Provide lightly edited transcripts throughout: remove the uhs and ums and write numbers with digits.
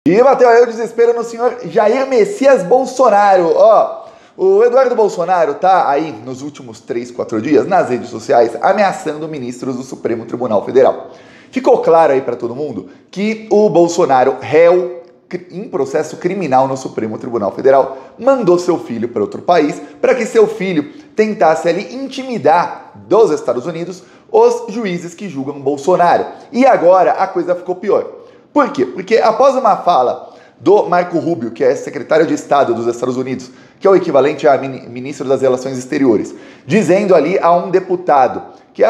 E bateu aí o desespero no senhor Jair Messias Bolsonaro. O Eduardo Bolsonaro tá aí nos últimos 3, 4 dias nas redes sociais ameaçando ministros do Supremo Tribunal Federal. Ficou claro aí para todo mundo que o Bolsonaro, réu em processo criminal no Supremo Tribunal Federal, mandou seu filho para outro país para que seu filho tentasse ali intimidar dos Estados Unidos os juízes que julgam Bolsonaro. E agora a coisa ficou pior. Por quê? Porque após uma fala do Marco Rubio, que é secretário de Estado dos Estados Unidos, que é o equivalente a ministro das Relações Exteriores, dizendo ali a um deputado que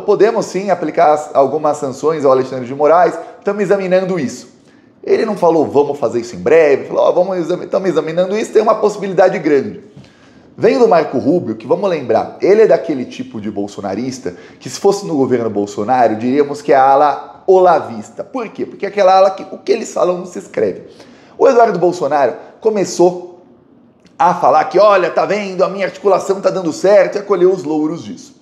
podemos sim aplicar algumas sanções ao Alexandre de Moraes, estamos examinando isso. Ele não falou, vamos fazer isso em breve, falou, estamos examinando isso, tem uma possibilidade grande. Vem do Marco Rubio, que vamos lembrar, ele é daquele tipo de bolsonarista que se fosse no governo Bolsonaro, diríamos que é a ala olavista. Por quê? Porque aquela ala que o que eles falam não se escreve. O Eduardo Bolsonaro começou a falar que, olha, tá vendo, a minha articulação tá dando certo e acolheu os louros disso.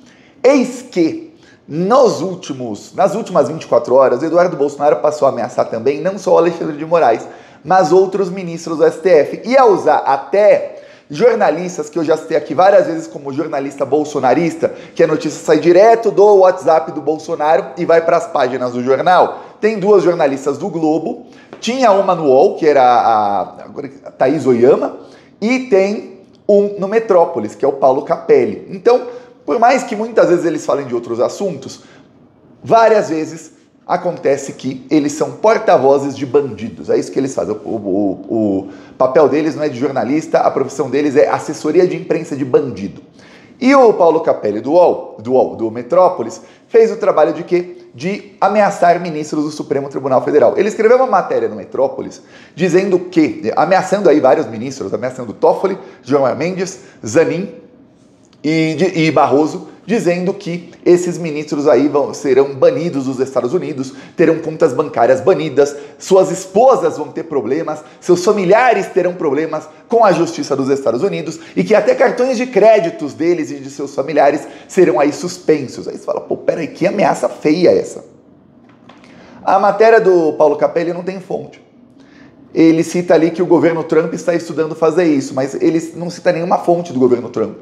Eis que, nas últimas 24 horas, o Eduardo Bolsonaro passou a ameaçar também, não só o Alexandre de Moraes, mas outros ministros do STF. E a usar até jornalistas, que eu já citei aqui várias vezes como jornalista bolsonarista, que a notícia sai direto do WhatsApp do Bolsonaro e vai para as páginas do jornal. Tem duas jornalistas do Globo, tinha uma no UOL, que era a Thaís Oyama, e tem um no Metrópolis, que é o Paulo Capelli. Então, por mais que muitas vezes eles falem de outros assuntos, várias vezes acontece que eles são porta-vozes de bandidos. É isso que eles fazem. O papel deles não é de jornalista, a profissão deles é assessoria de imprensa de bandido. E o Paulo Capelli do Metrópolis fez o trabalho de quê? De ameaçar ministros do Supremo Tribunal Federal. Ele escreveu uma matéria no Metrópolis dizendo que, ameaçando aí vários ministros, ameaçando Toffoli, Gilmar Mendes, Zanin e Barroso, dizendo que esses ministros aí serão banidos dos Estados Unidos, terão contas bancárias banidas, suas esposas vão ter problemas, seus familiares terão problemas com a justiça dos Estados Unidos e que até cartões de créditos deles e de seus familiares serão aí suspensos. Aí você fala, pô, peraí, que ameaça feia essa. A matéria do Paulo Capelli não tem fonte. Ele cita ali que o governo Trump está estudando fazer isso, mas ele não cita nenhuma fonte do governo Trump.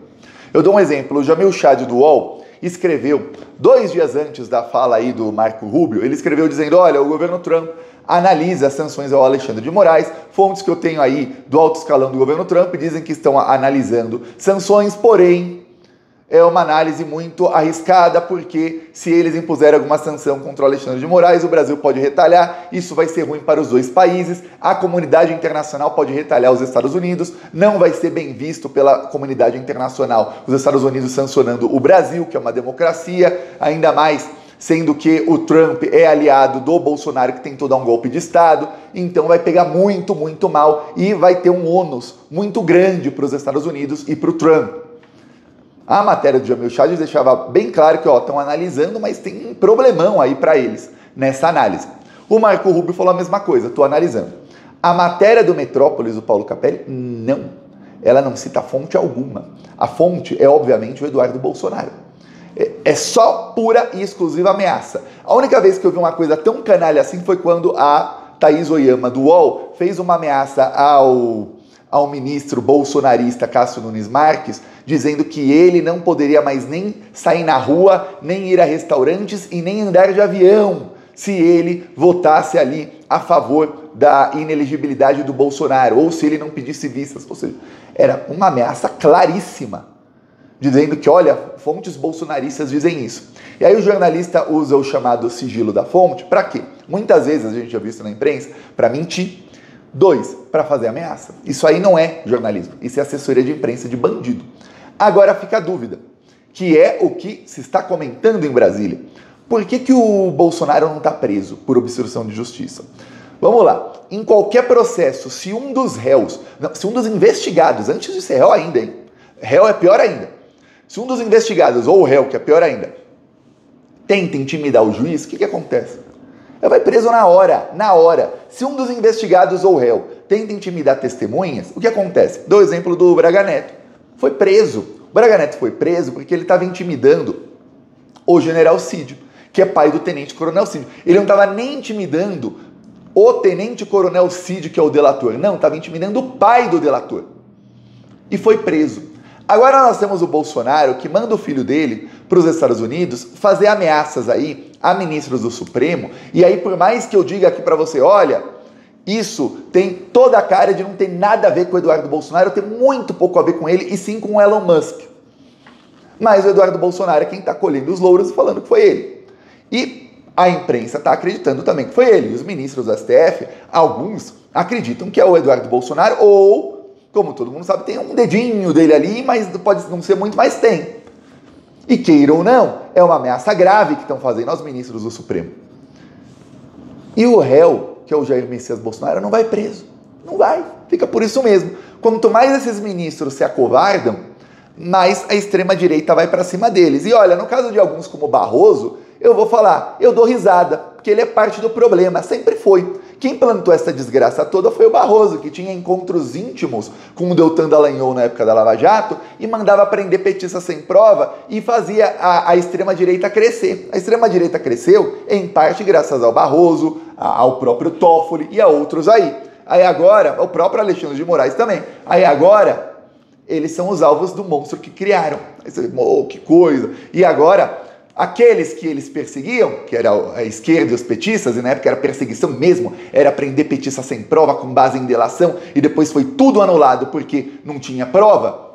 Eu dou um exemplo, o Jamil Chad do UOL escreveu, 2 dias antes da fala aí do Marco Rubio, ele escreveu dizendo, olha, o governo Trump analisa as sanções ao Alexandre de Moraes, fontes que eu tenho aí do alto escalão do governo Trump dizem que estão analisando sanções, porém é uma análise muito arriscada, porque se eles impuserem alguma sanção contra o Alexandre de Moraes, o Brasil pode retalhar, isso vai ser ruim para os dois países, a comunidade internacional pode retalhar os Estados Unidos, não vai ser bem visto pela comunidade internacional os Estados Unidos sancionando o Brasil, que é uma democracia, ainda mais sendo que o Trump é aliado do Bolsonaro, que tentou dar um golpe de Estado, então vai pegar muito, muito mal e vai ter um ônus muito grande para os Estados Unidos e para o Trump. A matéria do Jamil Chad deixava bem claro que estão analisando, mas tem um problemão aí para eles nessa análise. O Marco Rubio falou a mesma coisa, estou analisando. A matéria do Metrópolis, do Paulo Capelli, não. Ela não cita fonte alguma. A fonte é, obviamente, o Eduardo Bolsonaro. É só pura e exclusiva ameaça. A única vez que eu vi uma coisa tão canalha assim foi quando a Thaís Oyama, do UOL, fez uma ameaça ao ministro bolsonarista Cássio Nunes Marques, dizendo que ele não poderia mais nem sair na rua, nem ir a restaurantes e nem andar de avião, se ele votasse ali a favor da inelegibilidade do Bolsonaro, ou se ele não pedisse vistas. Ou seja, era uma ameaça claríssima, dizendo que, olha, fontes bolsonaristas dizem isso. E aí o jornalista usa o chamado sigilo da fonte, para quê? Muitas vezes, a gente já viu isso na imprensa, para mentir. 2, para fazer ameaça. Isso aí não é jornalismo, isso é assessoria de imprensa de bandido. Agora fica a dúvida, que é o que se está comentando em Brasília. Por que o Bolsonaro não está preso por obstrução de justiça? Vamos lá, em qualquer processo, se um dos investigados, antes de ser réu ainda, hein? Réu é pior ainda. Se um dos investigados, ou o réu, que é pior ainda, tenta intimidar o juiz, o que acontece? Ele vai preso na hora. Se um dos investigados ou réu tenta intimidar testemunhas, o que acontece? Dou o exemplo do Braga Neto. Foi preso. O Braga Neto foi preso porque ele estava intimidando o general Cídio, que é pai do tenente coronel Cídio. Ele não estava nem intimidando o tenente-coronel Cid, que é o delator. Não, estava intimidando o pai do delator. E foi preso. Agora nós temos o Bolsonaro, que manda o filho dele para os Estados Unidos fazer ameaças aí a ministros do Supremo. E aí, por mais que eu diga aqui para você, olha, isso tem toda a cara de não ter nada a ver com o Eduardo Bolsonaro, tem muito pouco a ver com ele, e sim com o Elon Musk. Mas o Eduardo Bolsonaro é quem está colhendo os louros falando que foi ele. E a imprensa está acreditando também que foi ele. E os ministros do STF, alguns acreditam que é o Eduardo Bolsonaro, ou, como todo mundo sabe, tem um dedinho dele ali, mas pode não ser muito, mas tem. E queira ou não, é uma ameaça grave que estão fazendo aos ministros do Supremo. E o réu, que é o Jair Messias Bolsonaro, não vai preso. Não vai. Fica por isso mesmo. Quanto mais esses ministros se acovardam, mais a extrema-direita vai para cima deles. E olha, no caso de alguns como Barroso, eu vou falar, eu dou risada, porque ele é parte do problema, sempre foi. Quem plantou essa desgraça toda foi o Barroso, que tinha encontros íntimos com o Deltan Dallagnol na época da Lava Jato e mandava prender petistas sem prova e fazia a extrema-direita crescer. A extrema-direita cresceu, em parte, graças ao Barroso, ao próprio Toffoli e a outros aí. Aí agora, o próprio Alexandre de Moraes também. Aí agora, eles são os alvos do monstro que criaram. Aí você, oh, que coisa! E agora, aqueles que eles perseguiam, que era a esquerda e os petistas, e na época era perseguição mesmo, era prender petista sem prova, com base em delação, e depois foi tudo anulado porque não tinha prova.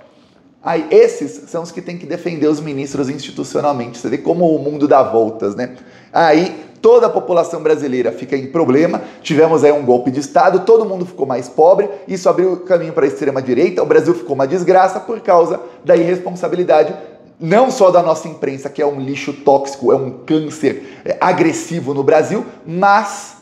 Aí esses são os que têm que defender os ministros institucionalmente. Você vê como o mundo dá voltas, né? Aí toda a população brasileira fica em problema, tivemos aí um golpe de Estado, todo mundo ficou mais pobre, isso abriu caminho para a extrema-direita, o Brasil ficou uma desgraça por causa da irresponsabilidade, não só da nossa imprensa, que é um lixo tóxico, é um câncer agressivo no Brasil, mas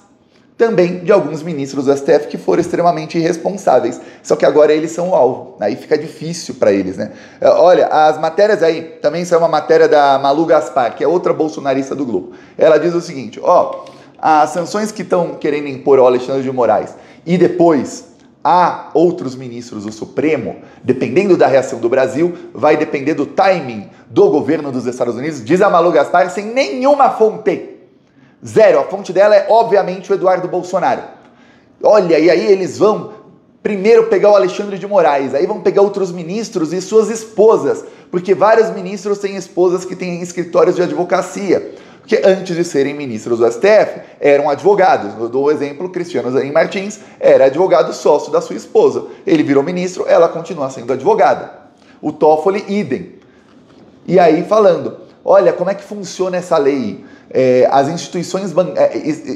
também de alguns ministros do STF que foram extremamente irresponsáveis. Só que agora eles são o alvo, aí fica difícil para eles, né? Olha, as matérias aí, também saiu uma matéria da Malu Gaspar, que é outra bolsonarista do Globo. Ela diz o seguinte, as sanções que estão querendo impor ao Alexandre de Moraes e depois a outros ministros do Supremo, dependendo da reação do Brasil, vai depender do timing do governo dos Estados Unidos, diz a Malu Gaspar, sem nenhuma fonte. Zero. A fonte dela é, obviamente, o Eduardo Bolsonaro. Olha, e aí eles vão primeiro pegar o Alexandre de Moraes, aí vão pegar outros ministros e suas esposas, porque vários ministros têm esposas que têm escritórios de advocacia, porque antes de serem ministros do STF, eram advogados. Eu dou o exemplo, Cristiano Zanin Martins era advogado sócio da sua esposa. Ele virou ministro, ela continua sendo advogada. O Toffoli, idem. E aí falando, olha, como é que funciona essa lei? As instituições,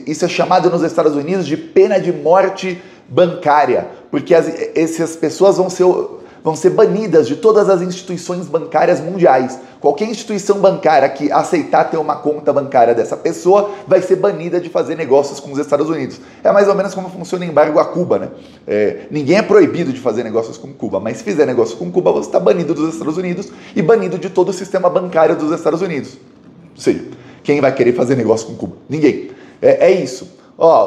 isso é chamado nos Estados Unidos de pena de morte bancária, porque essas pessoas vão ser banidas de todas as instituições bancárias mundiais. Qualquer instituição bancária que aceitar ter uma conta bancária dessa pessoa vai ser banida de fazer negócios com os Estados Unidos. É mais ou menos como funciona o embargo a Cuba, né? Ninguém é proibido de fazer negócios com Cuba, mas se fizer negócio com Cuba, você está banido dos Estados Unidos e banido de todo o sistema bancário dos Estados Unidos. Ou seja, quem vai querer fazer negócio com Cuba? Ninguém. É isso.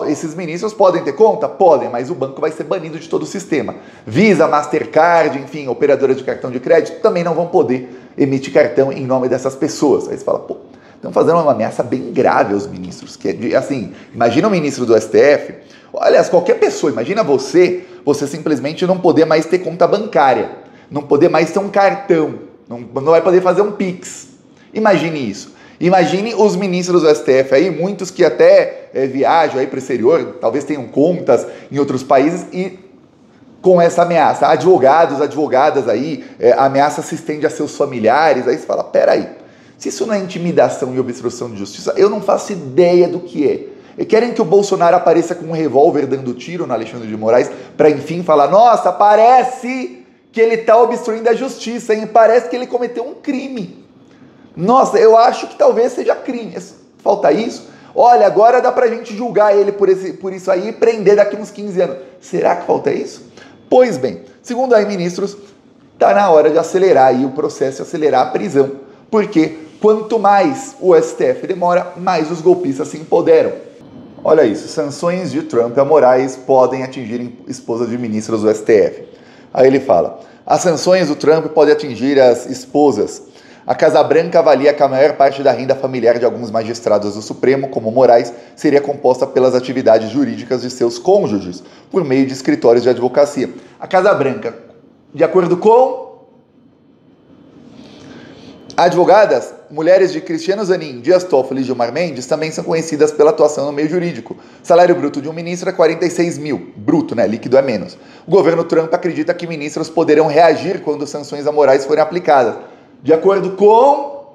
Esses ministros podem ter conta? Podem, mas o banco vai ser banido de todo o sistema. Visa, Mastercard, enfim, operadoras de cartão de crédito também não vão poder emitir cartão em nome dessas pessoas. Aí você fala, estão fazendo uma ameaça bem grave aos ministros. Que é assim, imagina o ministro do STF, aliás, qualquer pessoa, imagina você simplesmente não poder mais ter conta bancária, não poder mais ter um cartão, não vai poder fazer um Pix. Imagine isso. Imagine os ministros do STF aí, muitos que até viajam aí para o exterior, talvez tenham contas em outros países e com essa ameaça. Advogados, advogadas aí, a ameaça se estende a seus familiares, aí você fala, peraí, se isso não é intimidação e obstrução de justiça, eu não faço ideia do que é. Querem que o Bolsonaro apareça com um revólver dando tiro no Alexandre de Moraes para enfim falar, nossa, parece que ele está obstruindo a justiça, hein? Parece que ele cometeu um crime. Nossa, eu acho que talvez seja crime. Falta isso? Olha, agora dá pra gente julgar ele por isso aí e prender daqui uns 15 anos. Será que falta isso? Pois bem, segundo aí ministros, tá na hora de acelerar aí o processo, acelerar a prisão. Porque quanto mais o STF demora, mais os golpistas se empoderam. Olha isso, sanções de Trump a Moraes podem atingir esposas de ministros do STF. Aí ele fala, as sanções do Trump podem atingir as esposas. A Casa Branca avalia que a maior parte da renda familiar de alguns magistrados do Supremo, como Moraes, seria composta pelas atividades jurídicas de seus cônjuges, por meio de escritórios de advocacia. A Casa Branca, de acordo com advogadas, mulheres de Cristiano Zanin, Dias Toffoli e Gilmar Mendes também são conhecidas pela atuação no meio jurídico. O salário bruto de um ministro é 46 mil, bruto, né? Líquido é menos. O governo Trump acredita que ministros poderão reagir quando sanções a Moraes forem aplicadas, de acordo com...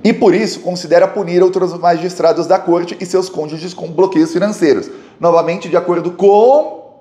E por isso considera punir outros magistrados da corte e seus cônjuges com bloqueios financeiros. Novamente, de acordo com...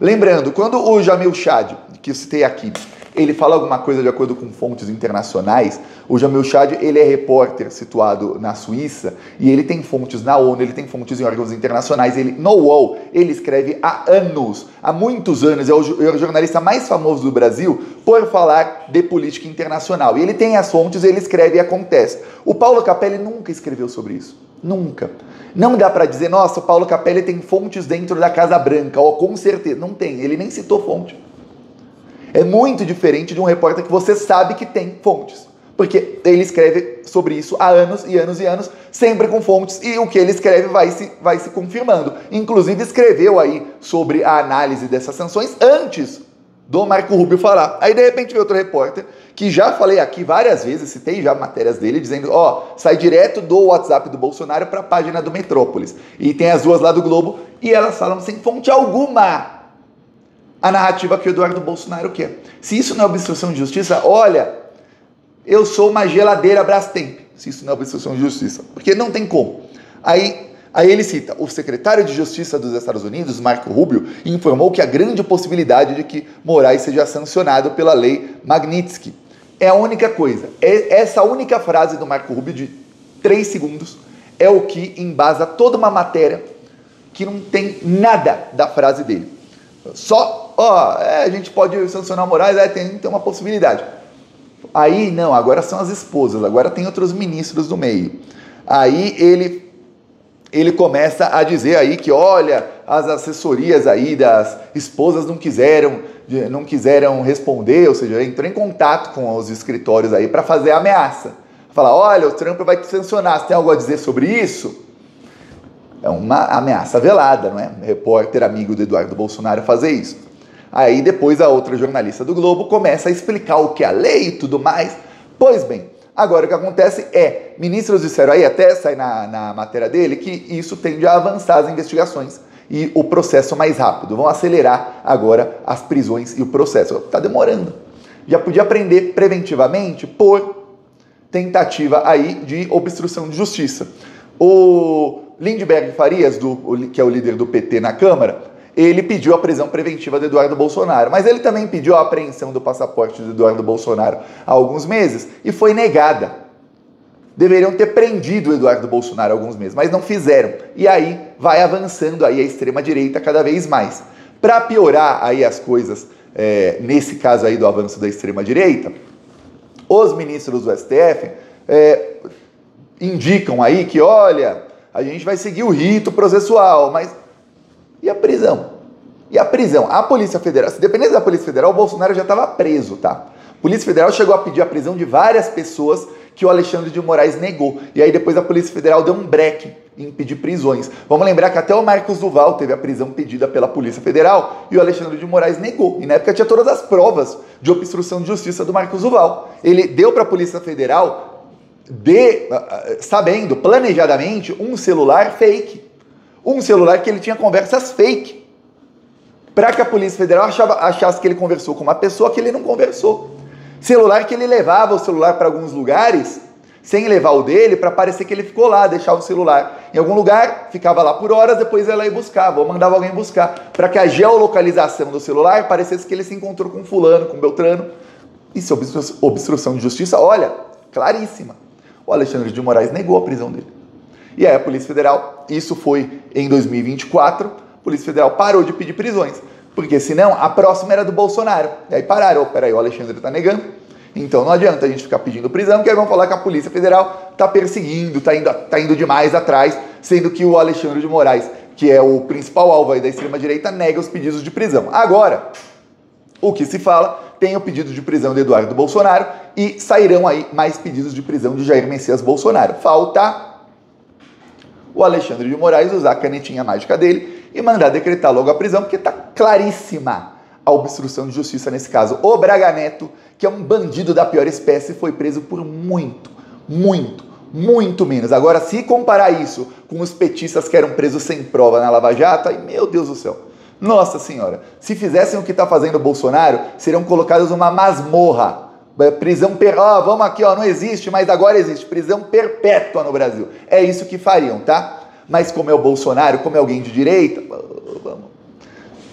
Lembrando, quando o Jamil Chad, que eu citei aqui, ele fala alguma coisa de acordo com fontes internacionais, o Jamil Chad, ele é repórter situado na Suíça, e ele tem fontes na ONU, ele tem fontes em órgãos internacionais, ele, no UOL, ele escreve há anos, há muitos anos, é o jornalista mais famoso do Brasil por falar de política internacional, e ele tem as fontes, ele escreve e acontece. O Paulo Capelli nunca escreveu sobre isso, nunca. Não dá para dizer, nossa, o Paulo Capelli tem fontes dentro da Casa Branca, ó, com certeza, não tem, ele nem citou fonte. É muito diferente de um repórter que você sabe que tem fontes. Porque ele escreve sobre isso há anos e anos e anos, sempre com fontes, e o que ele escreve vai se confirmando. Inclusive escreveu aí sobre a análise dessas sanções antes do Marco Rubio falar. Aí de repente veio outro repórter, que já falei aqui várias vezes, citei já matérias dele, dizendo, sai direto do WhatsApp do Bolsonaro para a página do Metrópolis. E tem as duas lá do Globo, e elas falam sem fonte alguma a narrativa que o Eduardo Bolsonaro quer. Se isso não é obstrução de justiça, olha, eu sou uma geladeira Brastemp, se isso não é obstrução de justiça, porque não tem como. Aí ele cita, o secretário de Justiça dos Estados Unidos, Marco Rubio, informou que há grande possibilidade de que Moraes seja sancionado pela lei Magnitsky. É a única coisa, essa única frase do Marco Rubio de 3 segundos é o que embasa toda uma matéria que não tem nada da frase dele. Só, a gente pode sancionar o Moraes, tem uma possibilidade. Aí, não, agora são as esposas, agora tem outros ministros do meio. Aí ele começa a dizer aí que, olha, as assessorias aí das esposas não quiseram responder, ou seja, entrou em contato com os escritórios aí para fazer a ameaça. Falar, olha, o Trump vai te sancionar, você tem algo a dizer sobre isso? É uma ameaça velada, não é? Um repórter amigo do Eduardo Bolsonaro fazer isso. Aí depois a outra jornalista do Globo começa a explicar o que é a lei e tudo mais. Pois bem, agora o que acontece é, ministros disseram aí, até sai na matéria dele, que isso tende a avançar as investigações e o processo mais rápido. Vão acelerar agora as prisões e o processo. Está demorando. Já podia prender preventivamente por tentativa aí de obstrução de justiça. O Lindbergh Farias, que é o líder do PT na Câmara, ele pediu a prisão preventiva do Eduardo Bolsonaro, mas ele também pediu a apreensão do passaporte do Eduardo Bolsonaro há alguns meses e foi negada. Deveriam ter prendido o Eduardo Bolsonaro há alguns meses, mas não fizeram. E aí vai avançando aí a extrema-direita cada vez mais. Para piorar aí as coisas, nesse caso aí do avanço da extrema-direita, os ministros do STF indicam aí que, olha, a gente vai seguir o rito processual, mas e a prisão? E a prisão? A Polícia Federal, se dependesse da Polícia Federal, o Bolsonaro já estava preso, tá? A Polícia Federal chegou a pedir a prisão de várias pessoas que o Alexandre de Moraes negou. E aí depois a Polícia Federal deu um breque em pedir prisões. Vamos lembrar que até o Marcos Duval teve a prisão pedida pela Polícia Federal e o Alexandre de Moraes negou. E na época tinha todas as provas de obstrução de justiça do Marcos Duval. Ele deu para a Polícia Federal, sabendo, planejadamente, um celular fake. Um celular que ele tinha conversas fake. Para que a Polícia Federal achasse que ele conversou com uma pessoa que ele não conversou. Celular que ele levava o celular para alguns lugares, sem levar o dele, para parecer que ele ficou lá, deixava o celular em algum lugar, ficava lá por horas, depois ela ia buscar, ou mandava alguém buscar, para que a geolocalização do celular parecesse que ele se encontrou com fulano, com Beltrano. Isso é obstrução de justiça, olha, claríssima. O Alexandre de Moraes negou a prisão dele. E aí a Polícia Federal, isso foi em 2024, a Polícia Federal parou de pedir prisões, porque senão a próxima era do Bolsonaro. E aí pararam, peraí, o Alexandre tá negando, então não adianta a gente ficar pedindo prisão, que aí vão falar que a Polícia Federal tá perseguindo, tá indo demais atrás, sendo que o Alexandre de Moraes, que é o principal alvo aí da extrema-direita, nega os pedidos de prisão. Agora, o que se fala tem o pedido de prisão de Eduardo Bolsonaro e sairão aí mais pedidos de prisão de Jair Messias Bolsonaro. Falta o Alexandre de Moraes usar a canetinha mágica dele e mandar decretar logo a prisão, porque está claríssima a obstrução de justiça nesse caso. O Braga Neto, que é um bandido da pior espécie, foi preso por muito menos. Agora, se comparar isso com os petistas que eram presos sem prova na Lava Jato, aí, meu Deus do céu. Nossa Senhora, se fizessem o que está fazendo o Bolsonaro, seriam colocados numa masmorra. Prisão vamos aqui, não existe, mas agora existe. Prisão perpétua no Brasil. É isso que fariam, tá? Mas como é o Bolsonaro, como é alguém de direita, vamos.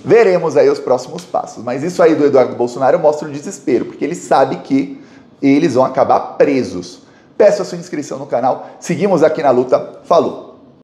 Veremos aí os próximos passos. Mas isso aí do Eduardo Bolsonaro mostra o desespero, porque ele sabe que eles vão acabar presos. Peço a sua inscrição no canal. Seguimos aqui na luta. Falou!